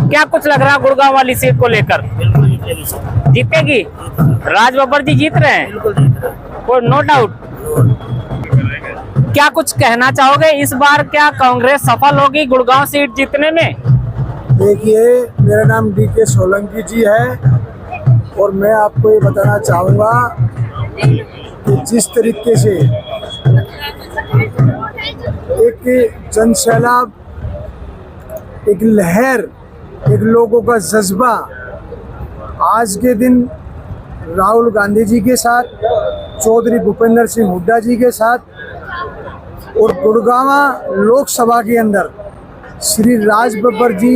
क्या कुछ लग रहा है गुड़गांव वाली सीट को लेकर? बिल्कुल जीतेगी सर। जीतेगी? राज बब्बर जी जीत रहे हैं? बिल्कुल जीत रहे हैं। कोई नो डाउट। क्या कुछ कहना चाहोगे, इस बार क्या कांग्रेस सफल होगी गुड़गांव सीट जीतने में? देखिए, मेरा नाम डीके सोलंकी जी है और मैं आपको ये बताना चाहूँगा कि जिस तरीके से एक जनसैलाब, एक लहर, एक लोगों का जज्बा आज के दिन राहुल गांधी जी के साथ, चौधरी भूपेंद्र सिंह हुड्डा जी के साथ और गुड़गांव लोकसभा के अंदर श्री राज बब्बर जी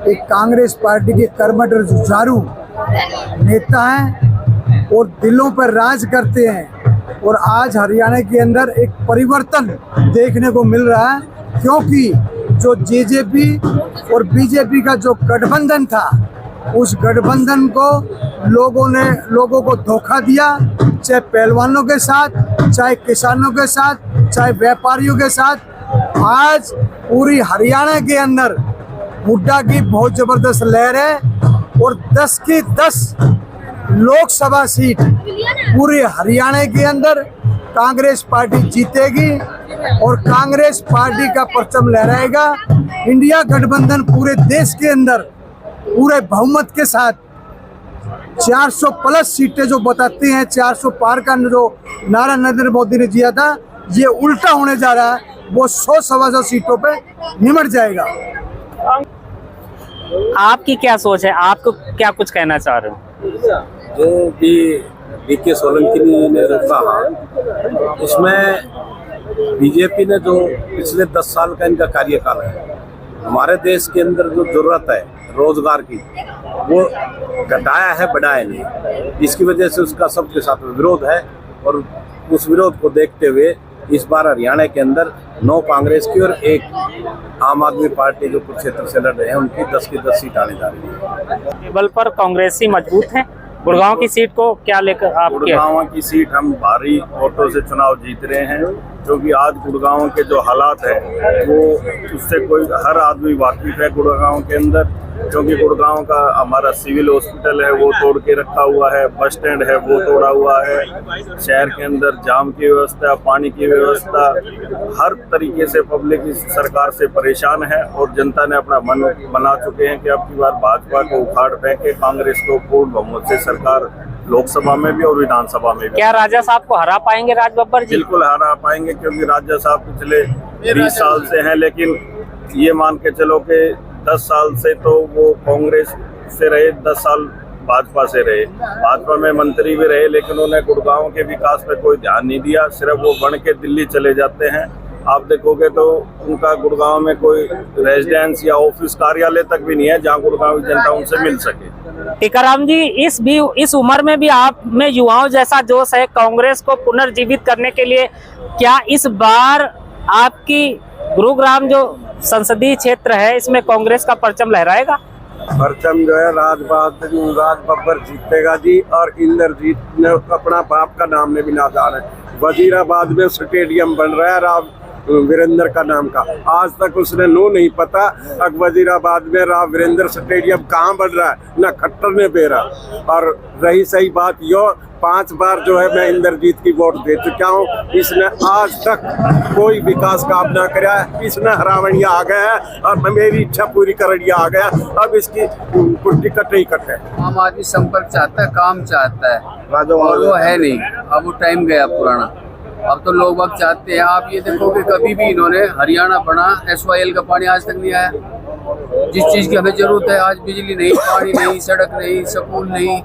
एक कांग्रेस पार्टी के कर्मठ जुझारू नेता हैं और दिलों पर राज करते हैं। और आज हरियाणा के अंदर एक परिवर्तन देखने को मिल रहा है, क्योंकि जो जेजेपी और बीजेपी का जो गठबंधन था, उस गठबंधन को लोगों को धोखा दिया, चाहे पहलवानों के साथ, चाहे किसानों के साथ, चाहे व्यापारियों के साथ। आज पूरी हरियाणा के अंदर हुड्डा की बहुत जबरदस्त लहर है और 10 की 10 लोकसभा सीट पूरे हरियाणा के अंदर कांग्रेस पार्टी जीतेगी और कांग्रेस पार्टी का परचम लहराएगा। इंडिया गठबंधन पूरे देश के अंदर पूरे बहुमत के साथ 400 प्लस सीटें जो बताते हैं, 400 पार का जो नारा नरेंद्र मोदी ने दिया था, ये उल्टा होने जा रहा है। वो 100-125 सीटों पे निमट जाएगा। आपकी क्या सोच है, आपको क्या कुछ कहना चाह रहे हो? जो भी डीके सोलंकी ने कहा, इसमें बीजेपी ने जो पिछले 10 साल का इनका कार्यकाल है, हमारे देश के अंदर जो जरूरत है रोजगार की, वो घटाया है, बढ़ाया नहीं। इसकी वजह से उसका सबके साथ विरोध है और उस विरोध को देखते हुए इस बार हरियाणा के अंदर 9 कांग्रेस की और 1 आम आदमी पार्टी जो कुरुक्षेत्र से लड़ रहे हैं, उनकी 10 की 10 सीट आने जा रही है। टेबल पर कांग्रेसी मजबूत है। गुड़गांव की सीट को क्या लेकर आप? गुड़गांव की सीट हम भारी वोटों से चुनाव जीत रहे हैं, क्योंकि आज गुड़गांव के जो हालात है वो उससे कोई हर आदमी वाकिफ है गुड़गांव के अंदर। क्योंकि गुड़गांव का हमारा सिविल हॉस्पिटल है वो तोड़ के रखा हुआ है, बस स्टैंड है वो तोड़ा हुआ है, शहर के अंदर जाम की व्यवस्था, पानी की व्यवस्था, हर तरीके से पब्लिक इस सरकार से परेशान है और जनता ने अपना मन बना चुके हैं कि अब की बार भाजपा को उखाड़ फेंके, कांग्रेस को पूर्ण बहुमत से सरकार लोकसभा में भी और विधानसभा में भी। क्या राजा साहब को हरा पाएंगे राज बब्बर जी? बिल्कुल हरा पाएंगे, क्योंकि राजा साहब पिछले 20 साल से हैं, लेकिन ये मान के चलो कि 10 साल से तो वो कांग्रेस से रहे, 10 साल भाजपा से रहे, भाजपा में मंत्री भी रहे, लेकिन उन्हें गुड़गांव के विकास पे कोई ध्यान नहीं दिया। सिर्फ वो बन के दिल्ली चले जाते हैं। आप देखोगे तो उनका गुड़गांव में कोई रेजिडेंस या ऑफिस कार्यालय तक भी नहीं है जहां गुड़गांव की जनता उनसे मिल सके। टीकाराम जी, इस उम्र में भी आप में युवाओं जैसा जोश है कांग्रेस को पुनर्जीवित करने के लिए। क्या इस बार आपकी गुरुग्राम जो संसदीय क्षेत्र है, इसमें कांग्रेस का परचम लहराएगा? परचम जो है राज बब्बर जीतेगा जी। और इंद्रजीत ने अपना बाप का नाम में भी ना जाना है। वजीराबाद में स्टेडियम बन रहा है राव वीरेंद्र का नाम का, आज तक उसने नो नहीं पता। अब वजीराबाद में राव वीरेंद्र स्टेडियम कहाँ बन रहा है, ना खट्टर ने बेरा। और रही सही बात यो, 5 बार जो है मैं इंद्रजीत की वोट दे चुका हूँ, इसने आज तक कोई विकास काम ना करा है। इसने हरावणिया आ गया है और मेरी इच्छा पूरी करड़िया आ गया। अब इसकी टिकट नहीं कटे। आम आदमी संपर्क चाहता है, काम चाहता है, और वो है नहीं। अब वो टाइम गया पुराना। अब तो लोग वक्त चाहते हैं। आप ये देखोगे कभी भी इन्होंने हरियाणा बना, SYL का पानी आज तक नहीं आया। जिस चीज की हमें जरूरत है, आज बिजली नहीं, पानी नहीं, सड़क नहीं, स्कूल नहीं,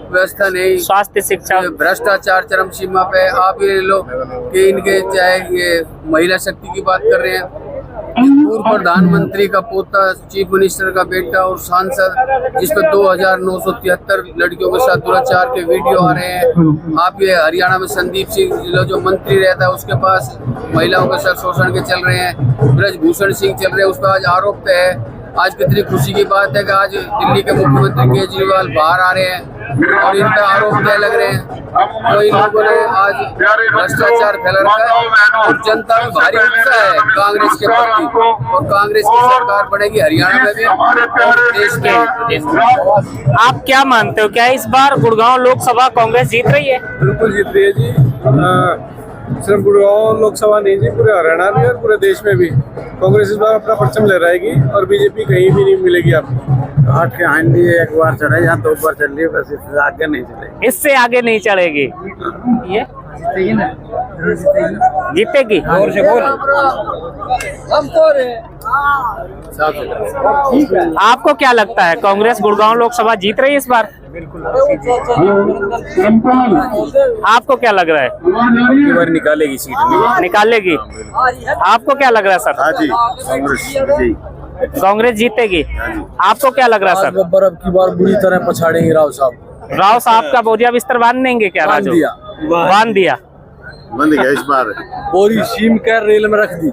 व्यवस्था नहीं, स्वास्थ्य, शिक्षा, भ्रष्टाचार चरम सीमा पे। आप ये लोग कि इनके चाहे ये महिला शक्ति की बात कर रहे हैं, पूर्व प्रधानमंत्री का पोता, चीफ मिनिस्टर का बेटा और सांसद, जिस पर 2973 लड़कियों के साथ दुराचार के वीडियो आ रहे हैं। आप ये हरियाणा में संदीप सिंह जो मंत्री रहता है, उसके पास महिलाओं के साथ शोषण के चल रहे हैं। ब्रजभूषण सिंह चल रहे हैं, उस पर आज आरोप है आज कितनी खुशी की बात है कि आज दिल्ली के मुख्यमंत्री केजरीवाल बाहर आ रहे हैं और इन पर आरोप क्या लग रहे हैं। तो इन लोगों ने आज भ्रष्टाचार फैला रखा है और जनता में भारी उत्साह है कांग्रेस के प्रति, और कांग्रेस की सरकार बनेगी हरियाणा में भी और देश में। आप क्या मानते हो, क्या इस बार गुड़गांव लोकसभा कांग्रेस जीत रही है? बिल्कुल जीत रही है जी। सिर्फ गुड़गांव लोकसभा नहीं जी, पूरे हरियाणा भी और पूरे देश में भी कांग्रेस इस बार अपना परचम लहराएगी और बीजेपी कहीं भी नहीं मिलेगी आपको। आठ के आंधी एक बार चढ़े, यहाँ 2 बार चल रही है, बस इससे आगे नहीं चलेगी। इससे आगे नहीं चढ़ेगी। ये जीतेगी। और से बोल हम तो आपको क्या लगता है, कांग्रेस गुड़गांव लोकसभा जीत रही है इस बार? आपको क्या लग रहा है? निकालेगी सीट, निकालेगी। आपको क्या लग रहा है सर? हाँ जी, कांग्रेस कांग्रेस जीतेगी। आपको क्या लग रहा है सर? बब्बर अब की बार बुरी तरह पछाड़ेंगे राव साहब। राव साहब का बोरिया बिस्तर बांध देंगे क्या? बांध राजू दिया। बांध दिया। बंद गया इस बार। बोरी शीम कर रेल में रख दी।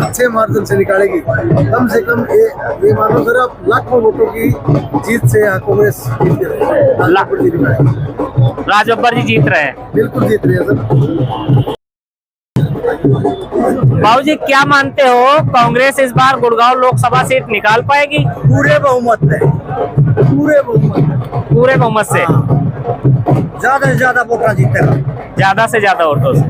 अच्छे मार्जिन से निकालेगी। कम से कम ये मानो सर, आप लाखों वोटों की जीत से यहाँ कांग्रेस जीत रही है। राज बब्बर जी जीत रहे हैं। बिल्कुल जीत रही है सर। बाबू जी क्या मानते हो, कांग्रेस इस बार गुड़गांव लोकसभा सीट निकाल पाएगी? पूरे बहुमत में, पूरे बहुमत से ज्यादा से ज्यादा वोटर जीतेगा। ज्यादा से ज्यादा वोटों से।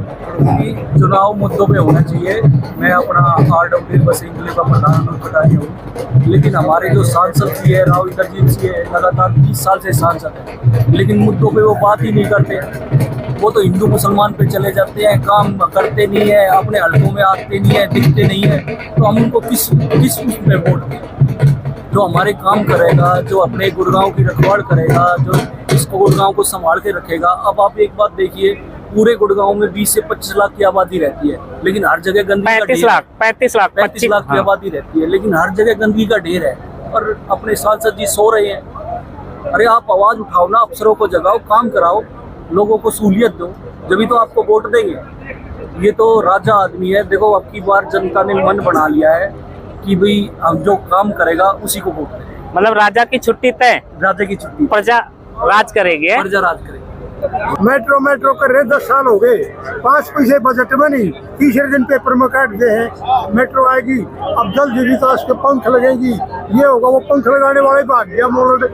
चुनाव मुद्दों पे होना चाहिए। मैं अपना RW बसिंगली का प्रधान कटाई हूँ, लेकिन हमारे जो सांसद जी है राव इंद्रजीत सिंह है, लगातार 30 साल से सांसद है, लेकिन मुद्दों पे वो बात ही नहीं करते। वो तो हिंदू मुसलमान पे चले जाते हैं, काम करते नहीं है, अपने हलकों में आते नहीं है, दिखते नहीं है। तो हम उनको किस उसमें वोट दें? जो हमारे काम करेगा, जो अपने गुड़गांव की रखवाड़ करेगा, जो इसको गुड़गांव को संभाल के रखेगा। अब आप एक बात देखिए, पूरे गुड़गांव में 20 से 25 लाख की आबादी रहती है, लेकिन हर जगह गंदगी का 35 लाख की आबादी रहती है, लेकिन हर जगह गंदगी का ढेर है और अपने सांसद जी सो रहे हैं। अरे आप आवाज उठाओ ना, अफसरों को जगाओ, काम कराओ, लोगों को सहूलियत दो, जब तो आपको वोट देंगे। ये तो राजा आदमी है। देखो अब की बार जनता ने मन बना लिया है कि भाई हम जो काम करेगा उसी को वोट देंगे। मतलब राजा की छुट्टी तय, राजा की छुट्टी, प्रजा राज करेगी। प्रजा राज करेगी। मेट्रो कर रहे 10 साल हो गए, 5 पैसे बजट में नहीं, तीसरे दिन पेपर में काट दे हैं। मेट्रो आएगी, अब जल्द विकास के पंख लगेंगी, ये होगा। वो पंख लगाने वाले भाग गया, मोड़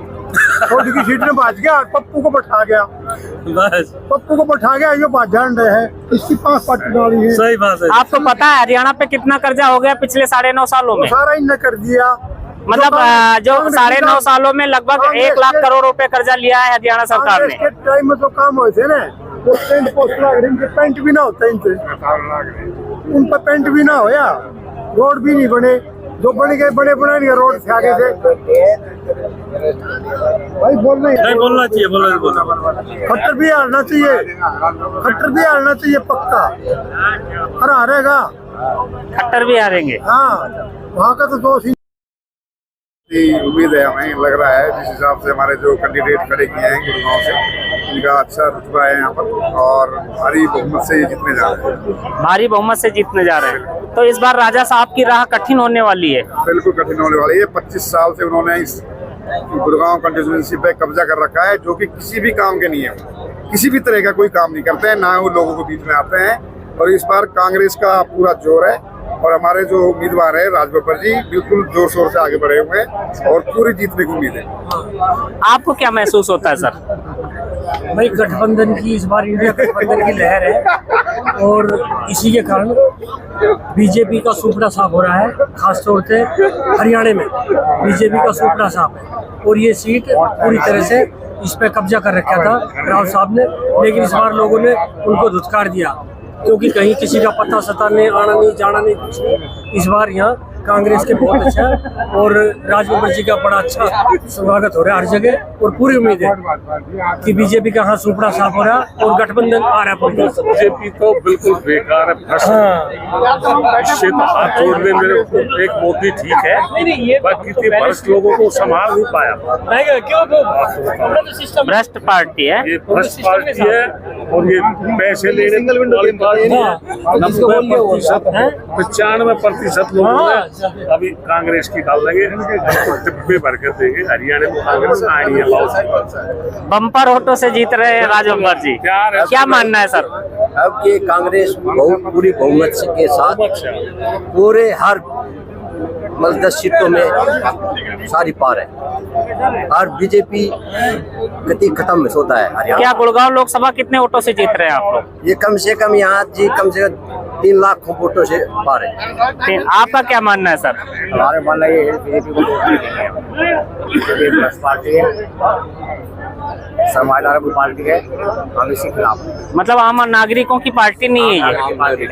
छोटी की सीट में भाग गया, पप्पू को बैठा गया, बस पप्पू को बैठा गया। ये बात जान रहे हैं, इसकी 5 पार्टी डाली है। सही बात है। आपको पता है हरियाणा पे कितना कर्जा हो गया पिछले 9.5 सालों में? सारा इनने कर दिया। मतलब जो 9.5 सालों में लगभग 1 लाख करोड़ रुपए कर्जा लिया है हरियाणा सरकार ने। टाइम में जो काम हुए थे ना, वो पेंट पोस्ट लग रहे, इनके पेंट भी ना होता, इनसे उन पर पेंट भी ना होया, रोड भी नहीं बने, जो बन गए बने बनाए नहीं रोड से आगे से। भाई बोलना चाहिए, खट्टर भी हारना चाहिए, खट्टर भी हारना चाहिए पक्का, और हारेगा। खट्टर भी हारेंगे। हाँ, वहाँ का तो दोष ही उम्मीद है, हमें लग रहा है जिस हिसाब से हमारे जो कैंडिडेट खड़े किए हैं गुड़गांव से, इनका अच्छा रुतबा है यहाँ पर और भारी बहुमत से ये जीतने जा रहे हैं। भारी बहुमत से जीतने जा रहे हैं। तो इस बार राजा साहब की राह कठिन होने वाली है। बिल्कुल कठिन होने वाली है। 25 साल से उन्होंने इस गुड़गांव कंस्टिट्यूएंसी पे कब्जा कर रखा है, जो कि किसी भी काम के नहीं है, किसी भी तरह का कोई काम नहीं करते हैं, ना वो लोगों को बीच में आते हैं। और इस बार कांग्रेस का पूरा जोर है और हमारे जो उम्मीदवार है राज बब्बर जी बिल्कुल जोर शोर से आगे बढ़े हुए हैं और पूरी जीतने की उम्मीद है। आपको क्या महसूस होता है सर? भाई गठबंधन की इस बार इंडिया गठबंधन की लहर है और इसी के कारण बीजेपी का सुपड़ा साफ हो रहा है। खासतौर से हरियाणा में बीजेपी का सुपड़ा साफ है और ये सीट पूरी तरह से इस पे कब्जा कर रखा था राव साहब ने, लेकिन इस बार लोगों ने उनको धुतकार दिया क्योंकि कहीं किसी का पता सता नहीं, आना नहीं, जाना नहीं, कुछ नहीं। इस बार यहाँ कांग्रेस के बहुत अच्छा और राज बब्बर जी का बड़ा अच्छा स्वागत हो रहा है हर जगह और पूरी उम्मीद है कि बीजेपी का यहाँ सुपड़ा साफ हो रहा है और गठबंधन आ रहा है। बीजेपी तो बिल्कुल बेकार है, इससे तो हाथ जोड़ने में एक मोदी ठीक है, बाकी कितने भ्रष्ट लोगों को संभाल नहीं पाया। भ्रष्ट पार्टी है, ये भ्रष्ट पार्टी है और ये पैसे लेने वाली पार्टी है। 95% लोगों ने अभी कांग्रेस की डाल देंगे, हमको डिब्बे भर कर देंगे। हरियाणा में कांग्रेस आनी है बहुत। बम्पर वोटों से जीत रहे हैं राजबब्बर जी, प्यार है। क्या मानना है सर? अब ये कांग्रेस पूरी बहुमत के साथ पूरे हर मतलब 10 सीटों में सारी पार है और बीजेपी गति खत्म होता है हरियाणा। क्या गुड़गांव लोकसभा कितने वोटों से जीत रहे हैं आप लोग? ये कम से कम यहाँ जी कम से कम 3 लाख वोटों से पार है। आपका क्या मानना है सर? हमारे मानना ये है बीजेपी को वोट नहीं देंगे। बीजेपी प्लस पार्टी है, समाजदार की पार्टी है, हम इसी खिलाफ। मतलब आम नागरिकों की पार्टी नहीं है ये। पार्टी